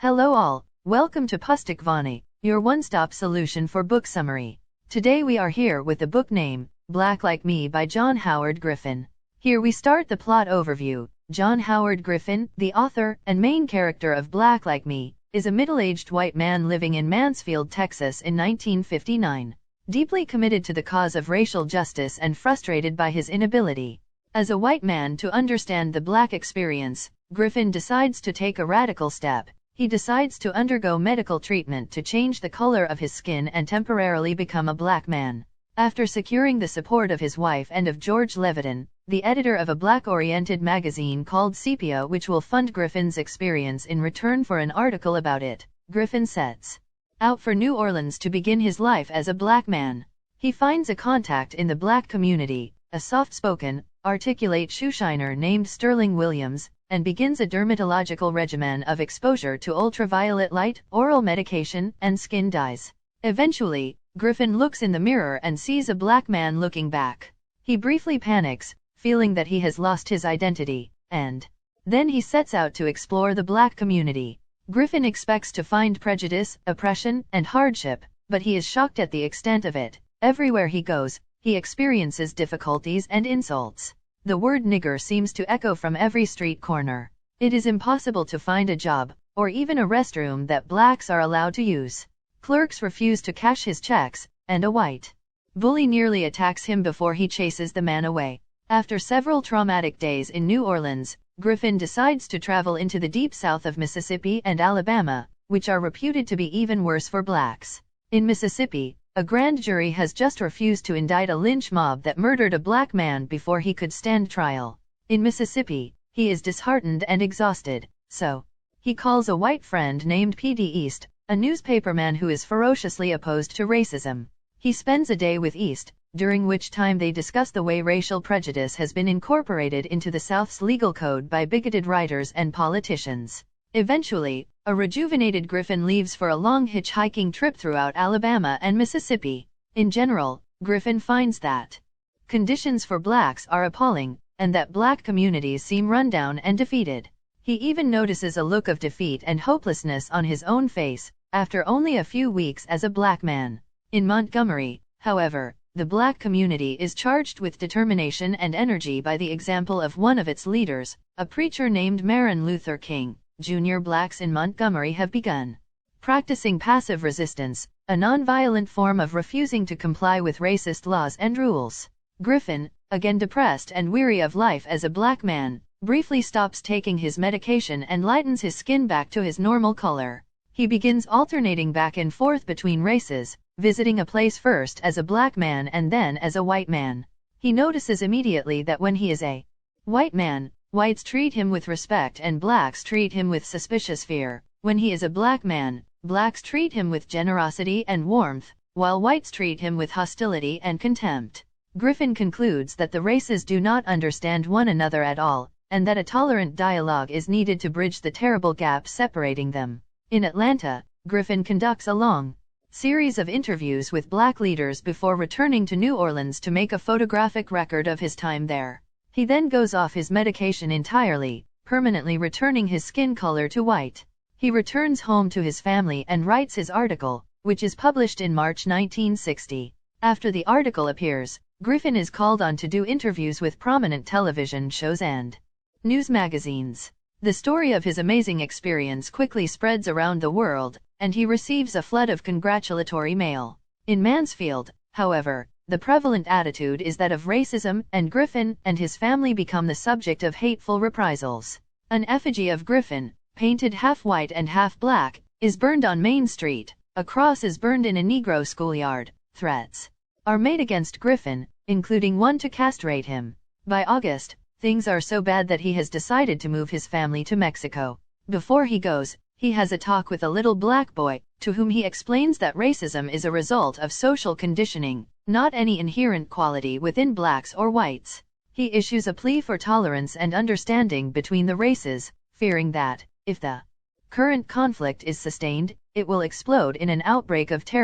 Hello all, welcome to Pustakvani, your one-stop solution for book summary. Today we are here with the book name, Black Like Me by John Howard Griffin. Here we start the plot overview. John Howard Griffin, the author and main character of Black Like Me, is a middle-aged white man living in Mansfield, Texas in 1959. Deeply committed to the cause of racial justice and frustrated by his inability as a white man to understand the black experience, Griffin decides to take a radical step. He decides to undergo medical treatment to change the color of his skin and temporarily become a black man. After securing the support of his wife and of George Levitin, the editor of a black-oriented magazine called Sepia, which will fund Griffin's experience in return for an article about it, Griffin sets out for New Orleans to begin his life as a black man. He finds a contact in the black community, a soft-spoken, articulate shoeshiner named Sterling Williams, and begins a dermatological regimen of exposure to ultraviolet light, oral medication, and skin dyes. Eventually, Griffin looks in the mirror and sees a black man looking back. He briefly panics, feeling that he has lost his identity, and then he sets out to explore the black community. Griffin expects to find prejudice, oppression, and hardship, but he is shocked at the extent of it. Everywhere he goes, he experiences difficulties and insults. The word nigger seems to echo from every street corner. It is impossible to find a job, or even a restroom that blacks are allowed to use. Clerks refuse to cash his checks, and a white bully nearly attacks him before he chases the man away. After several traumatic days in New Orleans, Griffin decides to travel into the deep south of Mississippi and Alabama, which are reputed to be even worse for blacks. In Mississippi, a grand jury has just refused to indict a lynch mob that murdered a black man before he could stand trial. In Mississippi, he is disheartened and exhausted, so he calls a white friend named P.D. East, a newspaperman who is ferociously opposed to racism. He spends a day with East, during which time they discuss the way racial prejudice has been incorporated into the South's legal code by bigoted writers and politicians. Eventually, a rejuvenated Griffin leaves for a long hitchhiking trip throughout Alabama and Mississippi. In general, Griffin finds that conditions for blacks are appalling, and that black communities seem run down and defeated. He even notices a look of defeat and hopelessness on his own face, after only a few weeks as a black man. In Montgomery, however, the black community is charged with determination and energy by the example of one of its leaders, a preacher named Martin Luther King. Junior blacks in Montgomery have begun practicing passive resistance, a non-violent form of refusing to comply with racist laws and rules. Griffin, again depressed and weary of life as a black man, briefly stops taking his medication and lightens his skin back to his normal color. He begins alternating back and forth between races, visiting a place first as a black man and then as a white man. He notices immediately that when he is a white man, whites treat him with respect and blacks treat him with suspicious fear. When he is a black man, blacks treat him with generosity and warmth, while whites treat him with hostility and contempt. Griffin concludes that the races do not understand one another at all, and that a tolerant dialogue is needed to bridge the terrible gap separating them. In Atlanta, Griffin conducts a long series of interviews with black leaders before returning to New Orleans to make a photographic record of his time there. He then goes off his medication entirely, permanently returning his skin color to white. He returns home to his family and writes his article, which is published in March 1960. After the article appears, Griffin is called on to do interviews with prominent television shows and news magazines. The story of his amazing experience quickly spreads around the world, and he receives a flood of congratulatory mail. In Mansfield, however, the prevalent attitude is that of racism, and Griffin and his family become the subject of hateful reprisals. An effigy of Griffin, painted half white and half black, is burned on Main Street. A cross is burned in a Negro schoolyard. Threats are made against Griffin, including one to castrate him. By August, things are so bad that he has decided to move his family to Mexico. Before he goes, he has a talk with a little black boy, to whom he explains that racism is a result of social conditioning, not any inherent quality within blacks or whites. He issues a plea for tolerance and understanding between the races, fearing that, if the current conflict is sustained, it will explode in an outbreak of terror.